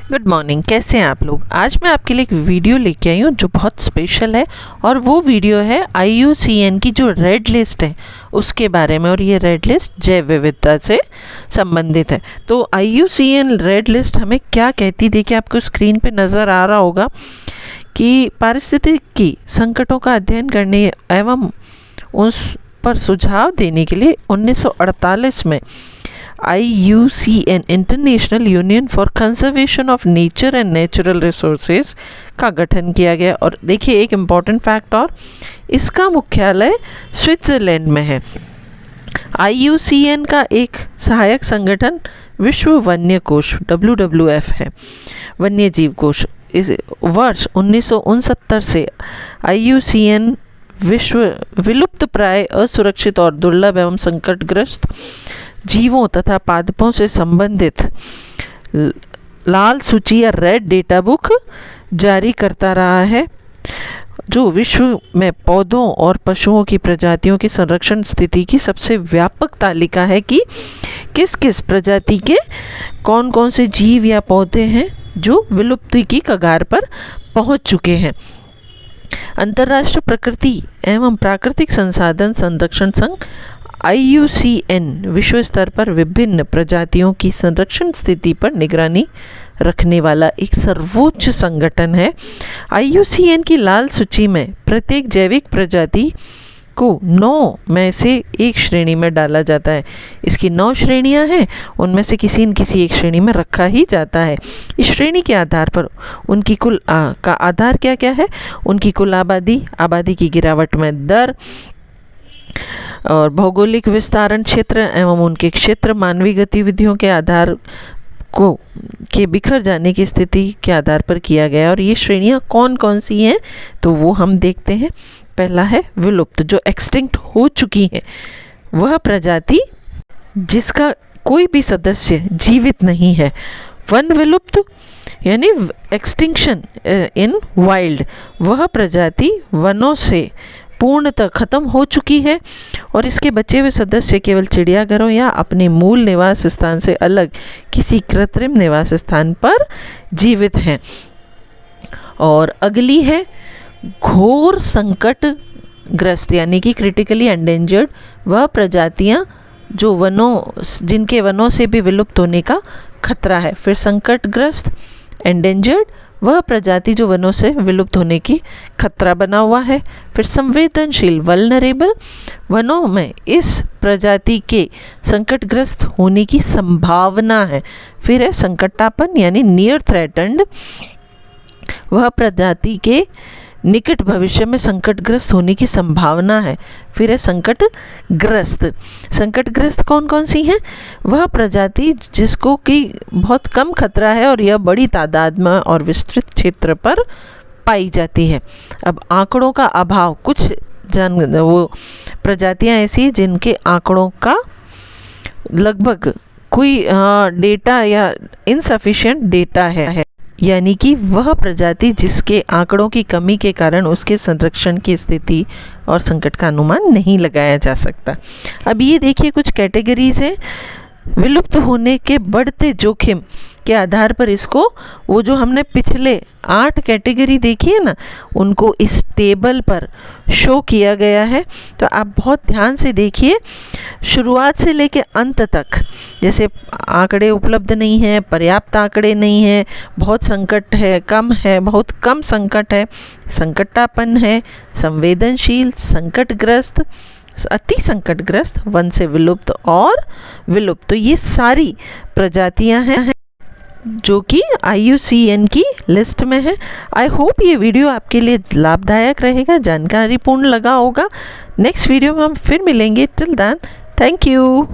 Good morning, कैसे हैं आप लोग। आज मैं आपके लिए एक वीडियो लेके आई हूँ जो बहुत स्पेशल है और वो वीडियो है IUCN की जो रेड लिस्ट है उसके बारे में। और ये रेड लिस्ट जैव विविधता से संबंधित है। तो IUCN रेड लिस्ट हमें क्या कहती, देखिए आपको स्क्रीन पे नज़र आ रहा होगा कि पारिस्थितिकी संकटों का अध्ययन करने एवं उस पर सुझाव देने के लिए 1948 में IUCN international union for conservation of nature and natural resources का गठन किया गया। और देखिए एक इम्पॉर्टेंट फैक्ट, और इसका मुख्यालय स्विट्ज़रलैंड में है। IUCN का एक सहायक संगठन विश्व वन्य कोष WWF है, वन्य जीव कोष। इस वर्ष 1969 से IUCN विश्व विलुप्त प्राय, असुरक्षित और दुर्लभ एवं संकटग्रस्त जीवों तथा पादपों से संबंधित लाल सूची या रेड डेटा बुक जारी करता रहा है, जो विश्व में पौधों और पशुओं की प्रजातियों की संरक्षण स्थिति की सबसे व्यापक तालिका है कि किस किस प्रजाति के कौन कौन से जीव या पौधे हैं जो विलुप्ति की कगार पर पहुंच चुके हैं। अंतर्राष्ट्रीय प्रकृति एवं प्राकृतिक संसाधन संरक्षण संघ IUCN विश्व स्तर पर विभिन्न प्रजातियों की संरक्षण स्थिति पर निगरानी रखने वाला एक सर्वोच्च संगठन है। IUCN की लाल सूची में प्रत्येक जैविक प्रजाति को 9 में से एक श्रेणी में डाला जाता है। इसकी 9 श्रेणियां हैं, उनमें से किसी न किसी एक श्रेणी में रखा ही जाता है। इस श्रेणी के आधार पर उनकी कुल का आधार क्या क्या है, उनकी कुल आबादी की गिरावट में दर और भौगोलिक विस्तारण क्षेत्र एवं उनके क्षेत्र, मानवीय गतिविधियों के आधार को के बिखर जाने की स्थिति के आधार पर किया गया। और ये श्रेणियां कौन कौन सी हैं तो वो हम देखते हैं। पहला है विलुप्त, जो एक्सटिंक्ट हो चुकी है, वह प्रजाति जिसका कोई भी सदस्य जीवित नहीं है। वन विलुप्त यानी एक्सटिंक्शन इन वाइल्ड, वह प्रजाति वनों से पूर्णतः खत्म हो चुकी है और इसके बचे हुए सदस्य केवल चिड़ियाघरों या अपने मूल निवास स्थान से अलग किसी कृत्रिम निवास स्थान पर जीवित हैं। और अगली है घोर संकटग्रस्त यानी कि क्रिटिकली एंडेंजर्ड, वह प्रजातियां जो जिनके वनों से भी विलुप्त होने का खतरा है। फिर संकटग्रस्त एंडेंजर्ड, वह प्रजाति जो वनों से विलुप्त होने की खतरा बना हुआ है। फिर संवेदनशील वल्नरेबल, वनों में इस प्रजाति के संकटग्रस्त होने की संभावना है। फिर है संकटापन्न यानी नियर थ्रेटन्ड, वह प्रजाति के निकट भविष्य में संकटग्रस्त होने की संभावना है। फिर है संकटग्रस्त कौन कौन सी हैं, वह प्रजाति जिसको कि बहुत कम खतरा है और यह बड़ी तादाद में और विस्तृत क्षेत्र पर पाई जाती है। अब आंकड़ों का अभाव, कुछ वो प्रजातियां ऐसी जिनके आंकड़ों का लगभग कोई डेटा या इनसफिशिएंट डेटा है, यानी कि वह प्रजाति जिसके आंकड़ों की कमी के कारण उसके संरक्षण की स्थिति और संकट का अनुमान नहीं लगाया जा सकता। अब ये देखिए कुछ कैटेगरीज हैं विलुप्त होने के बढ़ते जोखिम के आधार पर। इसको वो जो हमने पिछले 8 कैटेगरी देखी है ना, उनको इस टेबल पर शो किया गया है। तो आप बहुत ध्यान से देखिए, शुरुआत से लेकर अंत तक। जैसे आंकड़े उपलब्ध नहीं हैं, पर्याप्त आंकड़े नहीं हैं, बहुत संकट है, कम है, बहुत कम संकट है, संकटापन्न है, संवेदनशील, संकटग्रस्त, अति संकटग्रस्त, वन से विलुप्त और विलुप्त। तो ये सारी प्रजातियां हैं जो कि IUCN की लिस्ट में है। आई होप ये वीडियो आपके लिए लाभदायक रहेगा, जानकारीपूर्ण लगा होगा। नेक्स्ट वीडियो में हम फिर मिलेंगे। Till then, thank you.